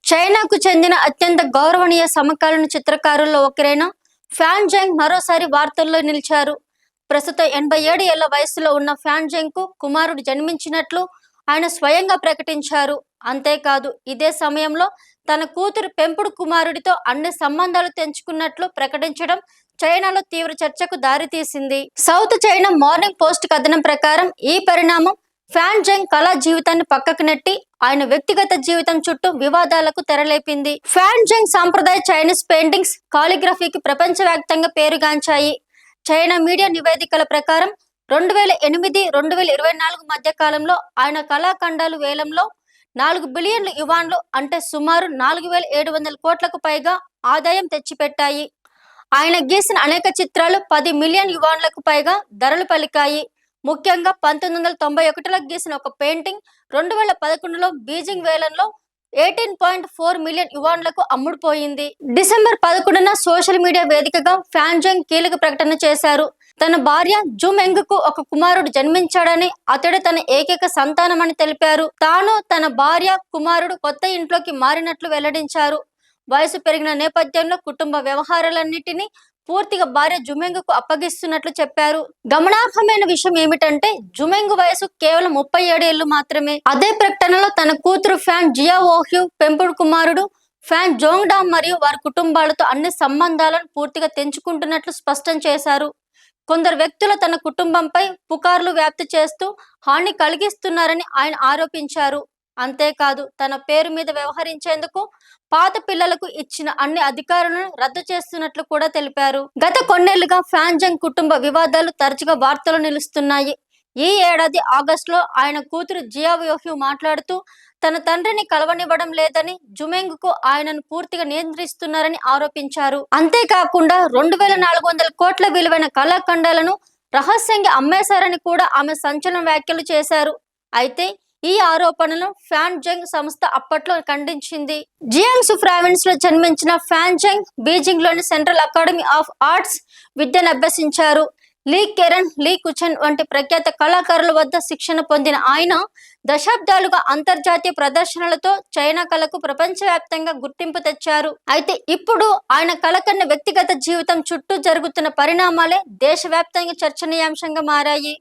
చైనాకు చెందిన అత్యంత గౌరవనీయ సమకాలీన చిత్రకారుల్లో ఒకరైన ఫ్యాన్ జంగ్ మరోసారి వార్తల్లో నిలిచారు. ప్రస్తుతం 87 ఏళ్ల వయసులో ఉన్న ఫ్యాన్ జంగ్ కు కుమారుడు జన్మించినట్లు ఆయన స్వయంగా ప్రకటించారు. అంతేకాదు ఇదే సమయంలో తన కూతురు పెంపుడు కుమారుడితో అన్ని సంబంధాలు తెంచుకున్నట్లు ప్రకటించడం చైనాలో తీవ్ర చర్చకు దారితీసింది. సౌత్ చైనా మార్నింగ్ పోస్ట్ కథనం ప్రకారం ఈ పరిణామం ఫ్యాన్ జంగ్ కళా జీవితాన్ని పక్కకు నెట్టి ఆయన వ్యక్తిగత జీవితం చుట్టూ వివాదాలకు తెరలేపింది. ఫ్యాన్ జంగ్ సాంప్రదాయ చైనీస్ పెయింటింగ్స్, కాలిగ్రఫీకి ప్రపంచవ్యాప్తంగా పేరుగాంచాయి. చైనా మీడియా నివేదికల ప్రకారం 2008-2024 మధ్య కాలంలో ఆయన కళాఖండాలు వేలంలో 4 బిలియన్ల యువాన్లు అంటే సుమారు 4700 కోట్లకు పైగా ఆదాయం తెచ్చిపెట్టాయి. ఆయన గీసిన అనేక చిత్రాలు 10 మిలియన్ యువాన్లకు పైగా ధరలు పలికాయి. ముఖ్యంగా 1991లో గీసిన ఒక పెయింటింగ్ 2011లో బీజింగ్ వేలంలో 18.4 మిలియన్ యువాన్లకు అమ్ముడుపోయింది. డిసెంబర్ 11న సోషల్ మీడియా వేదికగా ఫ్యాన్ జంగ్ కీలక ప్రకటన చేశారు. తన భార్య జుమెంగ్ కు ఒక కుమారుడు జన్మించాడని, అతడు తన ఏకైక సంతానమని తెలిపారు. తాను, తన భార్య, కుమారుడు కొత్త ఇంట్లోకి మారినట్లు వెల్లడించారు. వయసు పెరిగిన నేపథ్యంలో కుటుంబ వ్యవహారాలన్నిటినీ పూర్తిగా భార్య జుమెంగ్ కు అప్పగిస్తున్నట్లు చెప్పారు. గమనార్హమైన విషయం ఏమిటంటే జుమెంగ్ వయసు కేవలం 37 ఏళ్లు మాత్రమే. అదే ప్రకటనలో తన కూతురు ఫ్యాన్ జియావోహ్యు, పెంపుడు కుమారుడు ఫ్యాన్ జోంగ్ డా మరియు వారి కుటుంబాలతో అన్ని సంబంధాలను పూర్తిగా తెంచుకుంటున్నట్లు స్పష్టం చేశారు. కొందరు వ్యక్తులు తన కుటుంబంపై పుకార్లు వ్యాప్తి చేస్తూ హాని కలిగిస్తున్నారని ఆయన ఆరోపించారు. అంతేకాదు తన పేరు మీద వ్యవహరించేందుకు పాత పిల్లలకు ఇచ్చిన అన్ని అధికారులను రద్దు చేస్తున్నట్లు కూడా తెలిపారు. గత కొన్నేళ్లుగా ఫ్యాన్ జంగ్ కుటుంబ వివాదాలు తరచుగా వార్తలు నిలుస్తున్నాయి. ఈ ఏడాది ఆగస్టులో ఆయన కూతురు జియావోహ్యు మాట్లాడుతూ తన తండ్రిని కలవనివ్వడం లేదని, జుమెంగ్ కు ఆయనను పూర్తిగా నియంత్రిస్తున్నారని ఆరోపించారు. అంతేకాకుండా 2400 కోట్ల విలువైన కళాఖండాలను రహస్యంగా అమ్మేశారని కూడా ఆమె సంచలన వ్యాఖ్యలు చేశారు. అయితే ఈ ఆరోపణలను ఫ్యాన్ జంగ్ సంస్థ అప్పట్లో ఖండించింది. జియాంగ్సు ప్రావిన్స్ లో జన్మించిన ఫ్యాన్ జంగ్ బీజింగ్ లోని సెంట్రల్ అకాడమీ ఆఫ్ ఆర్ట్స్ విద్యను అభ్యసించారు. లీ కెరన్, లీ కుచెన్ వంటి ప్రఖ్యాత కళాకారుల వద్ద శిక్షణ పొందిన ఆయన దశాబ్దాలుగా అంతర్జాతీయ ప్రదర్శనలతో చైనా కళకు ప్రపంచవ్యాప్తంగా గుర్తింపు తెచ్చారు. అయితే ఇప్పుడు ఆయన కళ కన్న వ్యక్తిగత జీవితం చుట్టూ జరుగుతున్న పరిణామాలే దేశవ్యాప్తంగా చర్చనీయాంశంగా మారాయి.